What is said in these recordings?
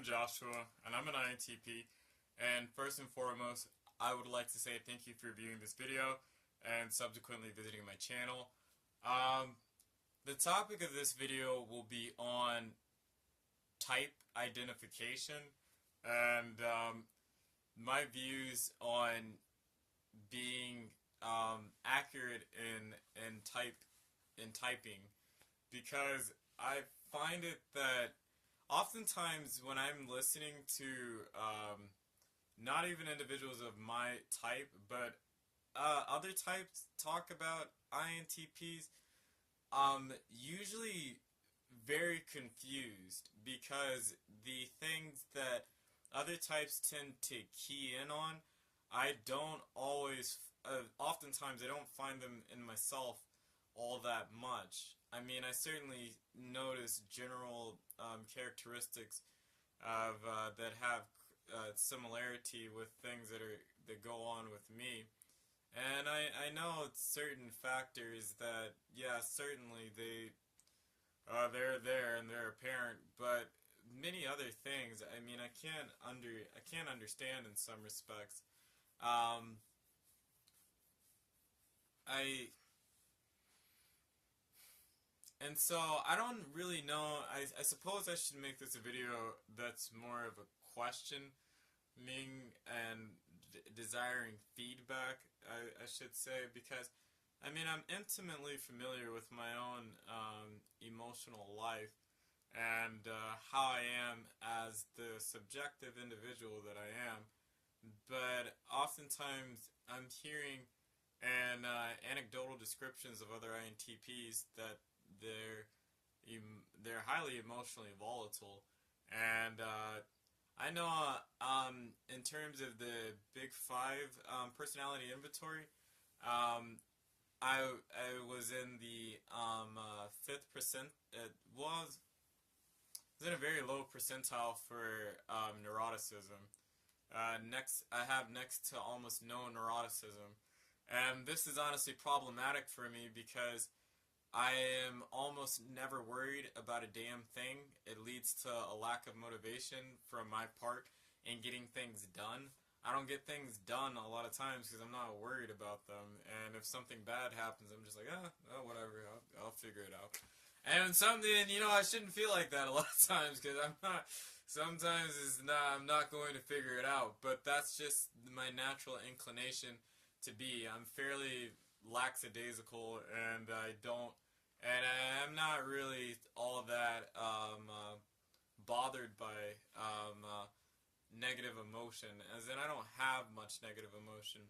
I'm Joshua, and I'm an INTP. And first and foremost, I would like to say thank you for viewing this video and subsequently visiting my channel. The topic of this video will be on type identification and my views on being accurate in typing, because I find it that oftentimes when I'm listening to not even individuals of my type, but other types talk about INTPs, usually very confused, because the things that other types tend to key in on, I don't always, oftentimes I don't find them in myself all that much. I mean, I certainly notice general characteristics of that have similarity with things that go on with me, and I know certain factors that, yeah, certainly they're there and they're apparent, but many other things, I mean, I can't understand in some respects. I And so I don't really know. I suppose I should make this a video that's more of a questioning and desiring feedback, I should say, because I mean, I'm intimately familiar with my own emotional life and how I am as the subjective individual that I am. But oftentimes I'm hearing anecdotal descriptions of other INTPs that they're they're highly emotionally volatile, and I know in terms of the Big Five personality inventory, I was in the fifth percent. Was in a very low percentile for neuroticism. I have next to almost no neuroticism, and this is honestly problematic for me because I am almost never worried about a damn thing. It leads to a lack of motivation from my part in getting things done. I don't get things done a lot of times because I'm not worried about them, and if something bad happens, I'm just like, whatever, I'll figure it out. And something, I shouldn't feel like that a lot of times, because sometimes I'm not going to figure it out, but that's just my natural inclination to be. I'm fairly lackadaisical, and I'm not really all that bothered by negative emotion, as in I don't have much negative emotion.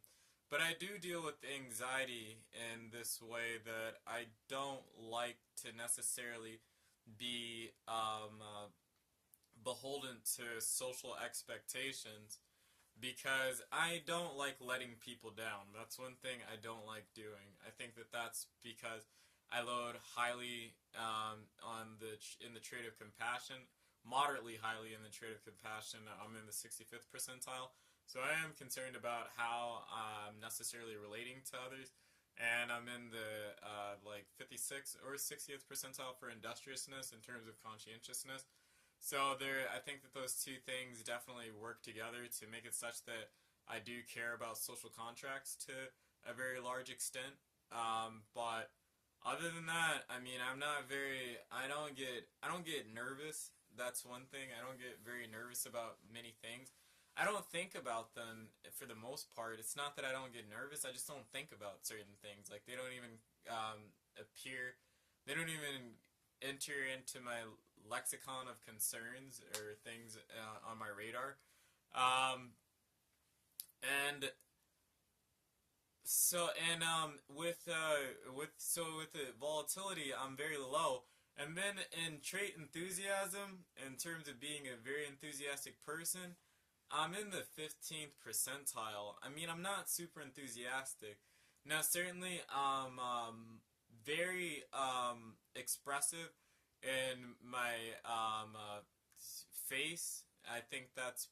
But I do deal with anxiety in this way, that I don't like to necessarily be beholden to social expectations, because I don't like letting people down. That's one thing I don't like doing. I think that that's because I load highly in the trait of compassion, moderately highly in the trait of compassion. I'm in the 65th percentile, so I am concerned about how I'm necessarily relating to others, and I'm in the 56th or 60th percentile for industriousness in terms of conscientiousness. So I think that those two things definitely work together to make it such that I do care about social contracts to a very large extent. But other than that, I mean, I don't get nervous. That's one thing. I don't get very nervous about many things. I don't think about them for the most part. It's not that I don't get nervous. I just don't think about certain things. Like, they don't even appear. They don't even enter into my lexicon of concerns or things on my radar. And so, with the volatility, I'm very low. And then in trait enthusiasm, in terms of being a very enthusiastic person, I'm in the 15th percentile. I mean, I'm not super enthusiastic. Now, certainly, I'm very expressive in my face. I think that's,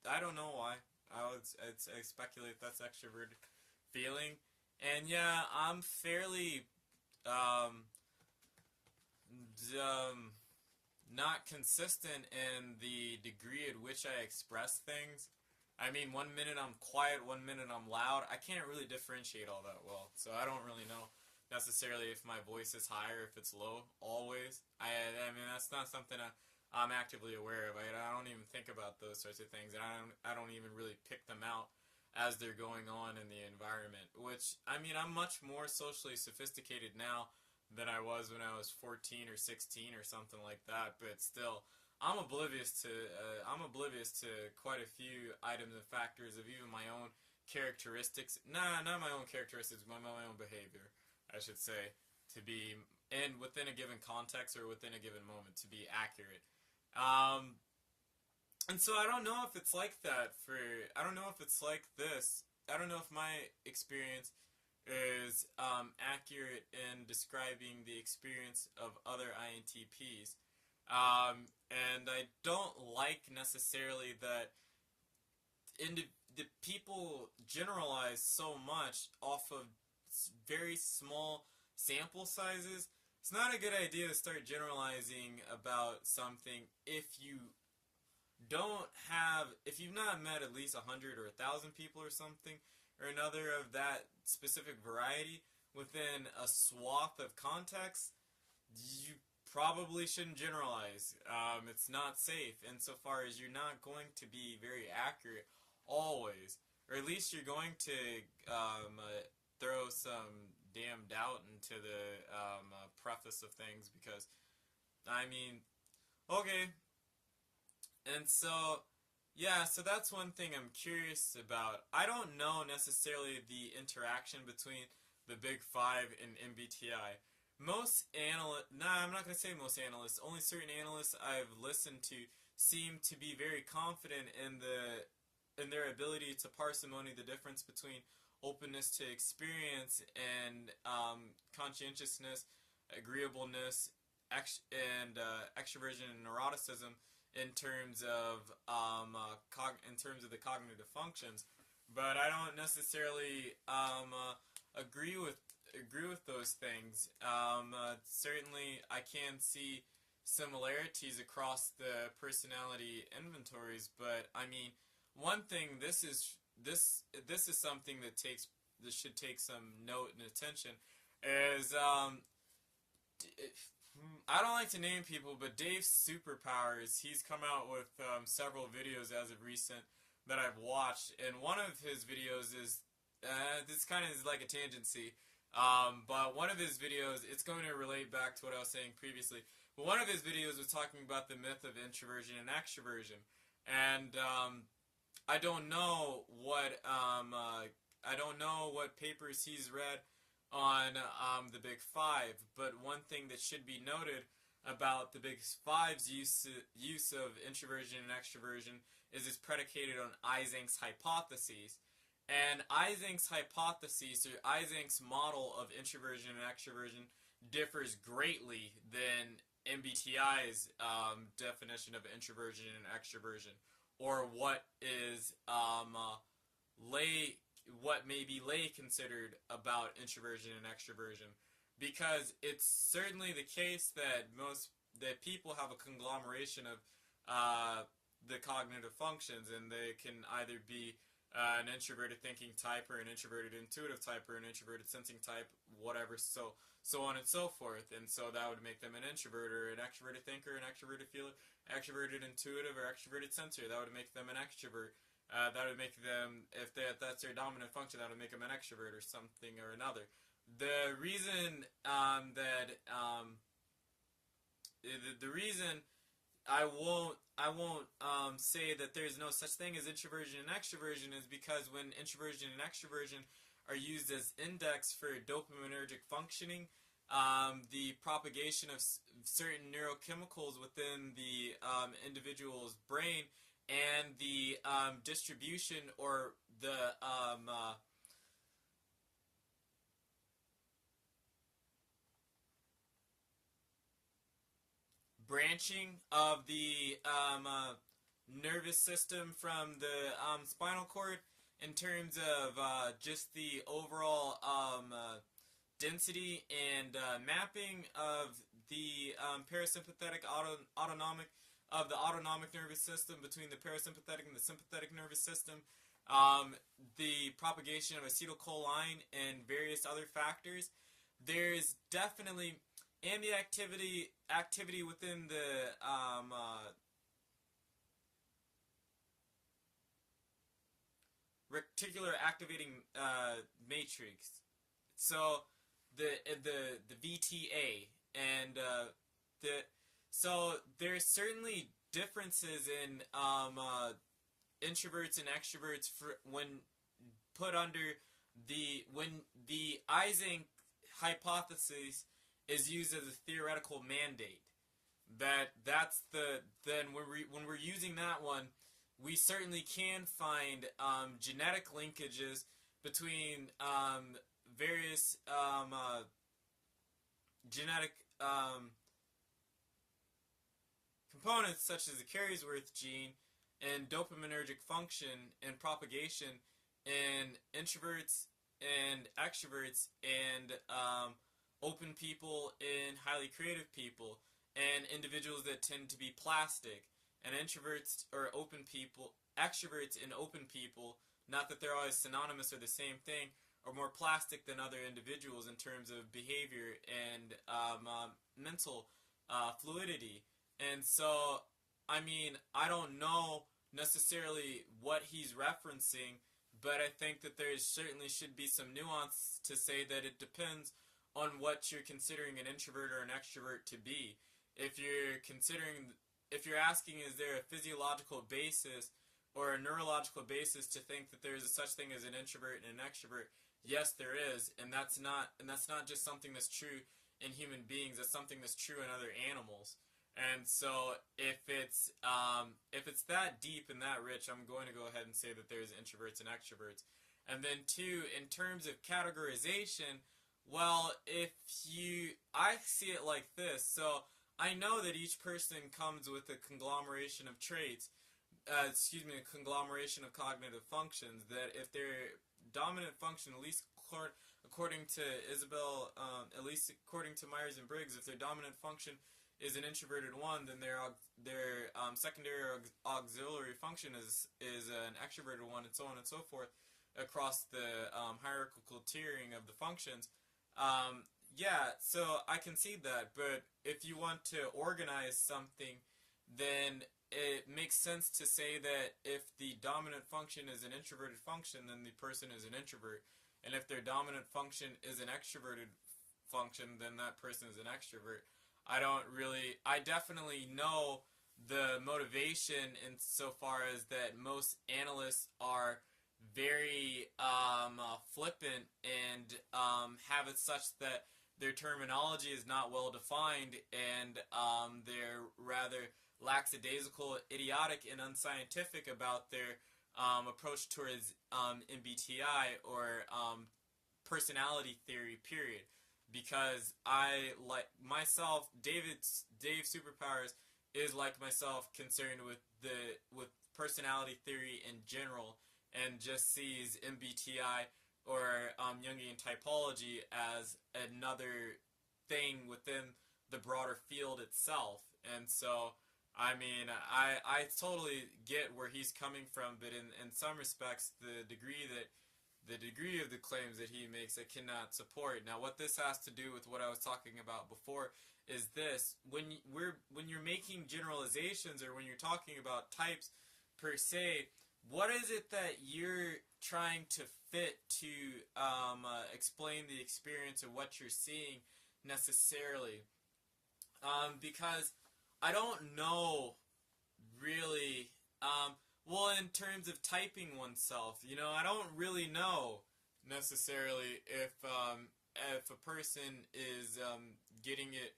I don't know why. I speculate that's extroverted feeling. And yeah, I'm fairly not consistent in the degree at which I express things. I mean, one minute I'm quiet, one minute I'm loud. I can't really differentiate all that well, so I don't really know necessarily if my voice is high or if it's low. Always, I mean that's not something I'm actively aware of. I don't even think about those sorts of things, and I don't even really pick them out as they're going on in the environment. Which I mean, I'm much more socially sophisticated now than I was when I was 14 or 16 or something like that. But still, I'm oblivious to quite a few items and factors of even my own characteristics. Nah, not my own characteristics, but my own behavior, I should say, to be and within a given context or within a given moment to be accurate. Um, and so I don't know if it's like that for. I don't know if it's like this. I don't know if my experience is accurate in describing the experience of other INTPs. And I don't like necessarily that the people generalize so much off of very small sample sizes. It's not a good idea to start generalizing about something if you've not met at least 100 or 1,000 people or something or another of that specific variety within a swath of context. You probably shouldn't generalize. It's not safe insofar as you're not going to be very accurate always, or at least you're going to throw some damn doubt into the preface of things because, I mean, okay, and so yeah, so that's one thing I'm curious about. I don't know necessarily the interaction between the Big Five and MBTI. Most analysts, nah, I'm not going to say most analysts, only certain analysts I've listened to seem to be very confident in their ability to parsimony the difference between openness to experience and conscientiousness, agreeableness, and extroversion and neuroticism in terms of the cognitive functions. But I don't necessarily agree with those things. Certainly, I can see similarities across the personality inventories, but I mean, one thing this is something that should take some note and attention is I don't like to name people, but Dave's Superpowers, he's come out with several videos as of recent that I've watched, and one of his videos is this kind of is like a tangency. But one of his videos, it's going to relate back to what I was saying previously. But one of his videos was talking about the myth of introversion and extroversion, and I don't know what papers he's read on the Big Five. But one thing that should be noted about the Big Five's use of introversion and extroversion is it's predicated on Eysenck's hypotheses. And Eysenck's hypothesis, or Eysenck's model of introversion and extroversion, differs greatly than MBTI's definition of introversion and extroversion, or what may be lay considered about introversion and extroversion, because it's certainly the case that people have a conglomeration of the cognitive functions, and they can either be an introverted thinking type, or an introverted intuitive type, or an introverted sensing type, whatever, so on and so forth. And so that would make them an introvert, or an extroverted thinker, an extroverted feeler, extroverted intuitive, or extroverted sensor. That would make them an extrovert. That would make them, if that's their dominant function, that would make them an extrovert or something or another. The reason the reason I won't say that there's no such thing as introversion and extroversion is because when introversion and extroversion are used as index for dopaminergic functioning, the propagation of certain neurochemicals within the individual's brain and the distribution or the branching of the nervous system from the spinal cord in terms of just the overall density and mapping of the parasympathetic autonomic of the autonomic nervous system between the parasympathetic and the sympathetic nervous system, the propagation of acetylcholine and various other factors. There's definitely and the activity within the reticular activating matrix. So the VTA and the so there's certainly differences in introverts and extroverts when put under when the Ising hypothesis is used as a theoretical mandate. That's the then when we're using that one, we certainly can find genetic linkages between various genetic components such as the Carriesworth gene and dopaminergic function and propagation in introverts and extroverts and open people and highly creative people and individuals that tend to be plastic and introverts or open people, extroverts and open people, not that they're always synonymous or the same thing, are more plastic than other individuals in terms of behavior and mental fluidity. And so, I mean, I don't know necessarily what he's referencing, but I think that there certainly should be some nuance to say that it depends on what you're considering an introvert or an extrovert to be. If you're asking is there a physiological basis or a neurological basis to think that there is a such thing as an introvert and an extrovert, yes, there is, and that's not just something that's true in human beings. That's something that's true in other animals. And so if it's that deep and that rich, I'm going to go ahead and say that there's introverts and extroverts. And then two, in terms of categorization, well, I see it like this. So I know that each person comes with a conglomeration of traits, a conglomeration of cognitive functions, that if their dominant function, at least according to Isabel, at least according to Myers and Briggs, if their dominant function is an introverted one, then their secondary or auxiliary function is an extroverted one, and so on and so forth across the hierarchical tiering of the functions. Yeah, so I concede that, but if you want to organize something, then it makes sense to say that if the dominant function is an introverted function, then the person is an introvert, and if their dominant function is an extroverted function, then that person is an extrovert. I definitely know the motivation insofar as that most analysts are very flippant and have it such that their terminology is not well defined and they're rather lackadaisical, idiotic, and unscientific about their approach towards MBTI or personality theory, period. Because I, like myself, Dave Superpowers is like myself concerned with personality theory in general and just sees MBTI or Jungian typology as another thing within the broader field itself. And so, I mean, I totally get where he's coming from, but in some respects, the degree of the claims that he makes I cannot support. Now, what this has to do with what I was talking about before is this: when you're making generalizations or when you're talking about types per se, what is it that you're trying to fit to explain the experience of what you're seeing necessarily? Because I don't know really. Well, in terms of typing oneself, I don't really know necessarily if a person is getting it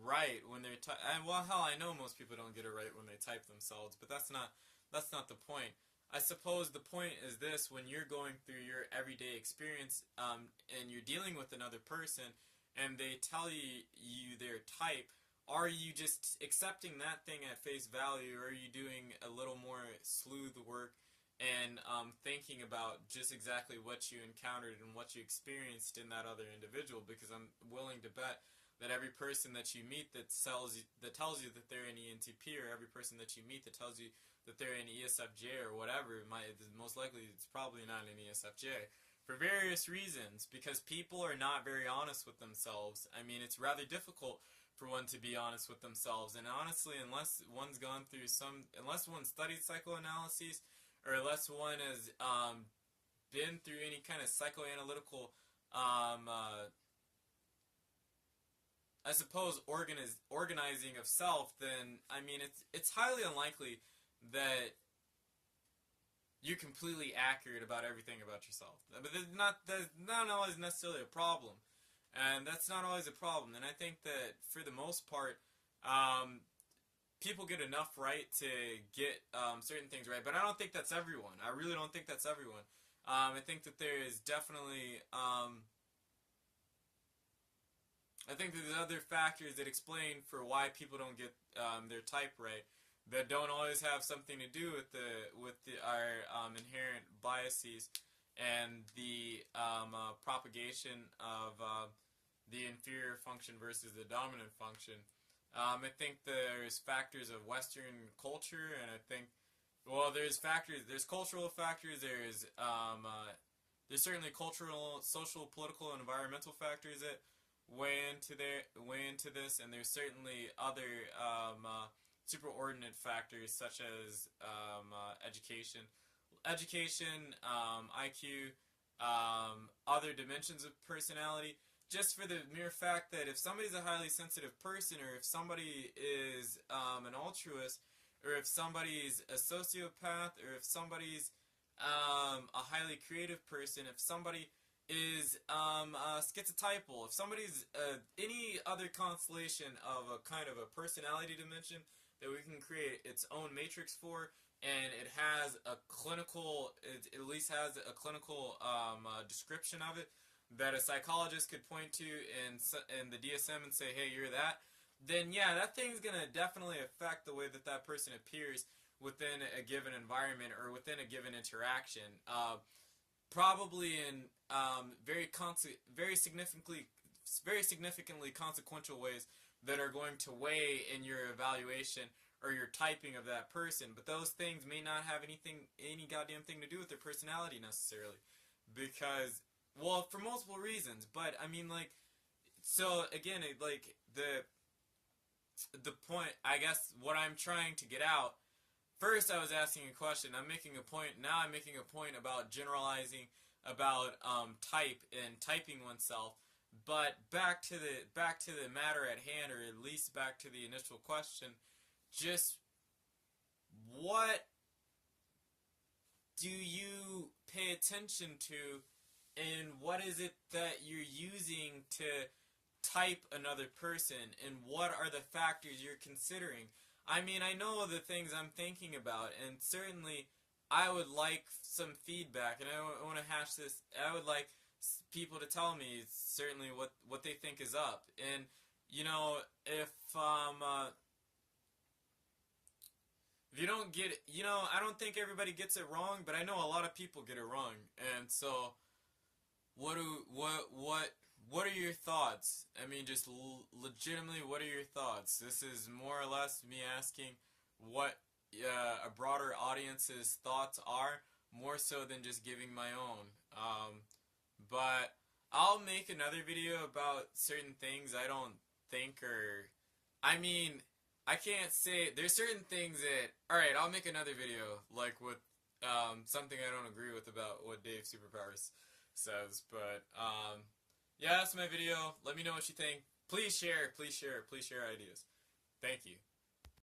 right when they're well, hell, I know most people don't get it right when they type themselves, but that's not the point. I suppose the point is this: when you're going through your everyday experience and you're dealing with another person and they tell you their type, are you just accepting that thing at face value, or are you doing a little more sleuth work and thinking about just exactly what you encountered and what you experienced in that other individual? Because I'm willing to bet that every person that you meet that tells you that they're an ENTP, or every person that you meet that tells you that they're an ESFJ or whatever, most likely it's probably not an ESFJ for various reasons, because people are not very honest with themselves. I mean, it's rather difficult for one to be honest with themselves, and honestly, unless one studied psychoanalysis, or unless one has been through any kind of psychoanalytical I suppose organizing of self, then I mean it's highly unlikely that you're completely accurate about everything about yourself. But that's not always necessarily a problem, and that's not always a problem. And I think that for the most part, people get enough right to get certain things right. But I don't think that's everyone. I really don't think that's everyone. I think that there is definitely I think that there's other factors that explain for why people don't get their type right, that don't always have something to do with our inherent biases and the propagation of the inferior function versus the dominant function. I think there's factors of Western culture, and I think, well, there's cultural factors, there's certainly cultural, social, political, and environmental factors that weigh into this, and there's certainly other superordinate factors such as education, IQ, other dimensions of personality. Just for the mere fact that if somebody's a highly sensitive person, or if somebody is an altruist, or if somebody's a sociopath, or if somebody's a highly creative person, if somebody is schizotypal, if somebody's any other constellation of a kind of a personality dimension that we can create its own matrix for, and it has a clinical, it at least has a clinical description of it that a psychologist could point to in the DSM and say, hey, you're that, then yeah, that thing's going to definitely affect the way that that person appears within a given environment or within a given interaction. Probably in very significantly consequential ways that are going to weigh in your evaluation or your typing of that person. But those things may not have any goddamn thing to do with their personality necessarily, because, well, for multiple reasons. But I mean, like, so again, like the point, I guess, what I'm trying to get out. First, I was asking a question. I'm making a point. Now, I'm making a point about generalizing about type and typing oneself. But back to the matter at hand, or at least back to the initial question. Just what do you pay attention to, and what is it that you're using to type another person, and what are the factors you're considering? I mean, I know the things I'm thinking about, and certainly I would like some feedback, and I want to hash this. I would like people to tell me certainly what they think is up. And, you know, if you don't get it, you know, I don't think everybody gets it wrong, but I know a lot of people get it wrong. And so, what are your thoughts? I mean, just legitimately, what are your thoughts? This is more or less me asking what a broader audience's thoughts are, more so than just giving my own. But I'll make another video about certain things I don't think are, I mean, I can't say, there's certain things that, alright, I'll make another video, like with something I don't agree with about what Dave Superpowers says, but, yeah, that's my video. Let me know what you think. Please share ideas. Thank you.